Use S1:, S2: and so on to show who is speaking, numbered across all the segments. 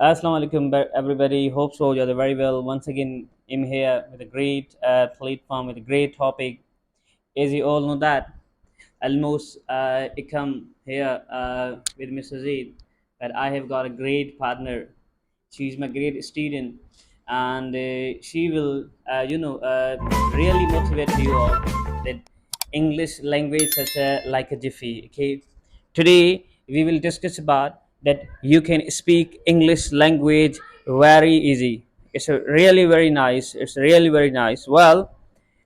S1: Assalamu alaikum, everybody. Hope so. You're very well. Once again, I'm here with a great platform with a great topic. As you all know that, almost I come here with Mr. Zaid, but I have got a great partner. She's my great student, and she will, really motivate you all that English language such a like a jiffy. Okay, today we will discuss about that you can speak English language very easy. It's a really very nice. It's really very nice. Well,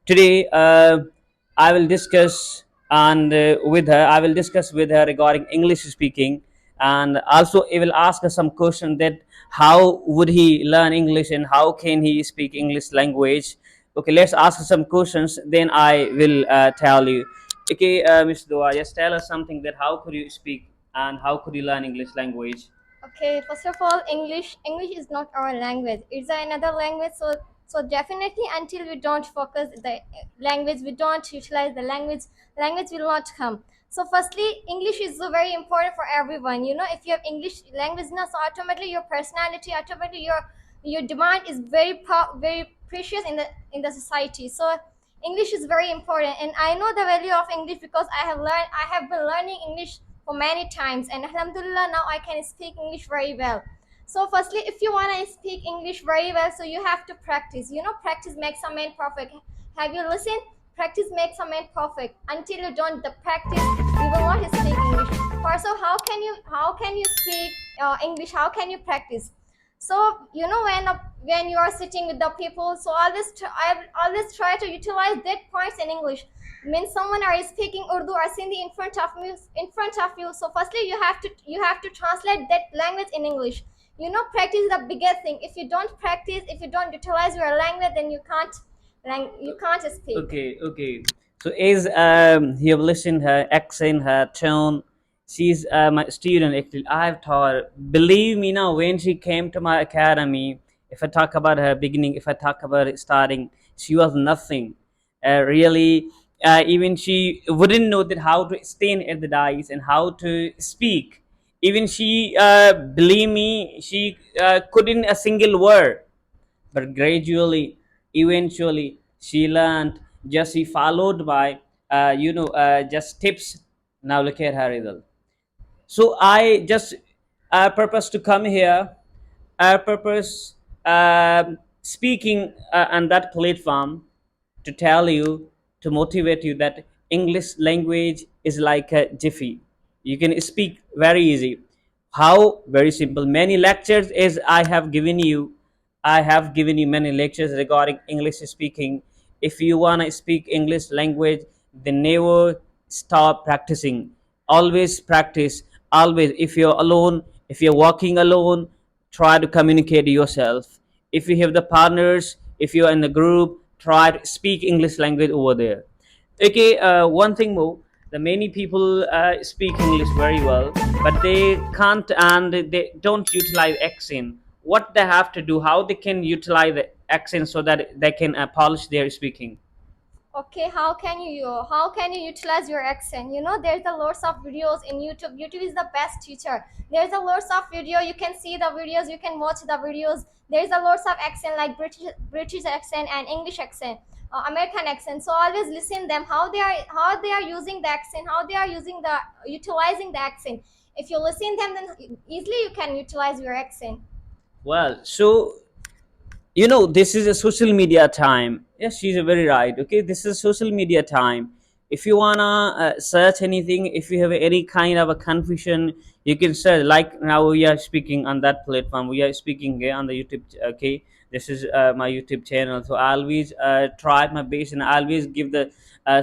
S1: today I will discuss and with her. I will discuss with her regarding English speaking, and also I will ask her some question that how would he learn English and how can he speak English language. Okay, let's ask her some questions. Then I will tell you. Okay, Mr. Dua, just tell us something that how could you speak and how could you learn English language?
S2: Okay, first of all, English is not our language. It's another language. So definitely until we don't focus the language, we don't utilize the language will not come. So firstly, English is so very important for everyone. You know, if you have English language now, so automatically your personality, automatically your demand is very precious in the society. So English is very important, and I know the value of English because I have been learning English for many times, and Alhamdulillah now I can speak English very well. So firstly, if you want to speak English very well, so you have to practice. You know, practice makes a man perfect. Have you listened? Practice makes a man perfect. Until you don't the practice, you will not speak English. For so how can you speak English? How can you practice? So you know when you are sitting with the people, so I always try to utilize that points in English. Means someone are speaking Urdu or Sindhi in front of you. So firstly, you have to translate that language in English. You know, practice is the biggest thing. If you don't practice, if you don't utilize your language, then you can't speak.
S1: Okay, okay. So as you have listened her accent, her tone, she's my student actually. I've taught her. Believe me now, when she came to my academy, if I talk about her beginning, if I talk about it starting, she was nothing. Really, even she wouldn't know that how to stand at the dice and how to speak. Even she, believe me, she couldn't a single word, but gradually, eventually, she learned. Just she followed by, just tips. Now look at her result. So I just purpose to come here. I purpose speaking on that platform to tell you, to motivate you that English language is like a jiffy. You can speak very easy. How? Very simple. Many lectures as I have given you. I have given you many lectures regarding English speaking. If you wanna speak English language, then never stop practicing. Always practice. Always. If you're alone, if you're walking alone, try to communicate yourself. If you have the partners, if you're in the group, try to speak English language over there. Okay, one thing more, the many people speak English very well, but they can't and they don't utilize accent. What they have to do, how they can utilize the accent so that they can polish their speaking.
S2: Okay, how can you utilize your accent? You know, there's a lots of videos in YouTube. YouTube is the best teacher. There's a lots of video. You can see the videos. You can watch the videos. There's a lots of accent like British accent and English accent, American accent. So always listen them how they are using the accent, how they are using the utilizing the accent. If you listen them, then easily you can utilize your accent.
S1: Well, so this is a social media time. Yes, she's very right. Okay, this is social media time. If you wanna search anything, if you have any kind of a confusion, you can search. Like now we are speaking on that platform, we are speaking here on the YouTube. Okay, this is my YouTube channel, so I always try my best and I always give the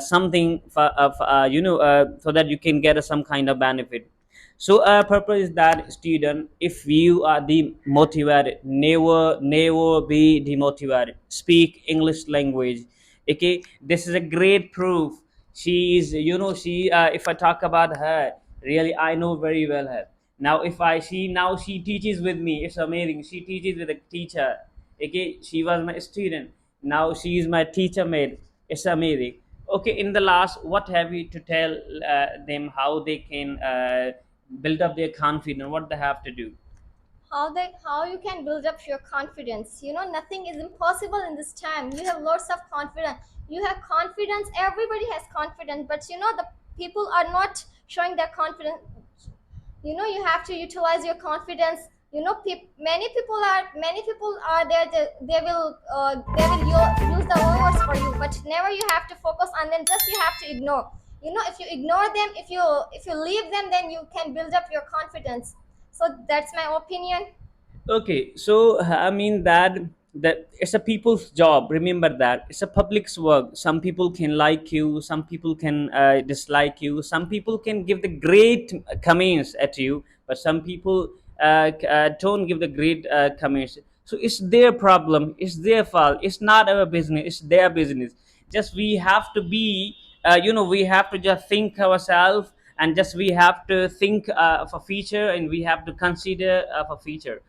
S1: something so that you can get some kind of benefit. So purpose is that student, if you are demotivated, never be demotivated. Speak English language. Okay, this is a great proof. She is, she. If I talk about her, really, I know very well her. Now, if I see now she teaches with me, it's amazing. She teaches with a teacher. Okay, she was my student. Now she is my teacher mate. It's amazing. Okay, in the last, what have you to tell them how they can build up their confidence, what they have to do?
S2: how you can build up your confidence. Nothing is impossible in this time. You have lots of confidence. You have confidence. Everybody has confidence, but the people are not showing their confidence. You have to utilize your confidence. Many people are there. They will use the words for you, but never you have to focus on them. Just you have to ignore. If you ignore them, if you leave them, then you can build up your confidence. So that's my opinion.
S1: Okay, so I mean that it's a people's job. Remember that it's a public's work. Some people can like you, some people can dislike you, some people can give the great comments at you, but some people don't give the great comments. So it's their problem, it's their fault. It's not our business, it's their business. Just we have to be, we have to just think ourselves, and just we have to think of a future, and we have to consider of a future.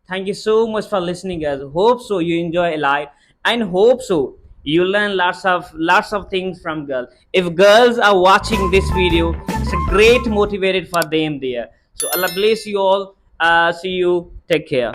S1: Thank you so much for listening, guys. Hope so you enjoy a lot, and hope so you learn lots of things from girls. If girls are watching this video, it's a great motivated for them there. So Allah bless you all. See you. Take care.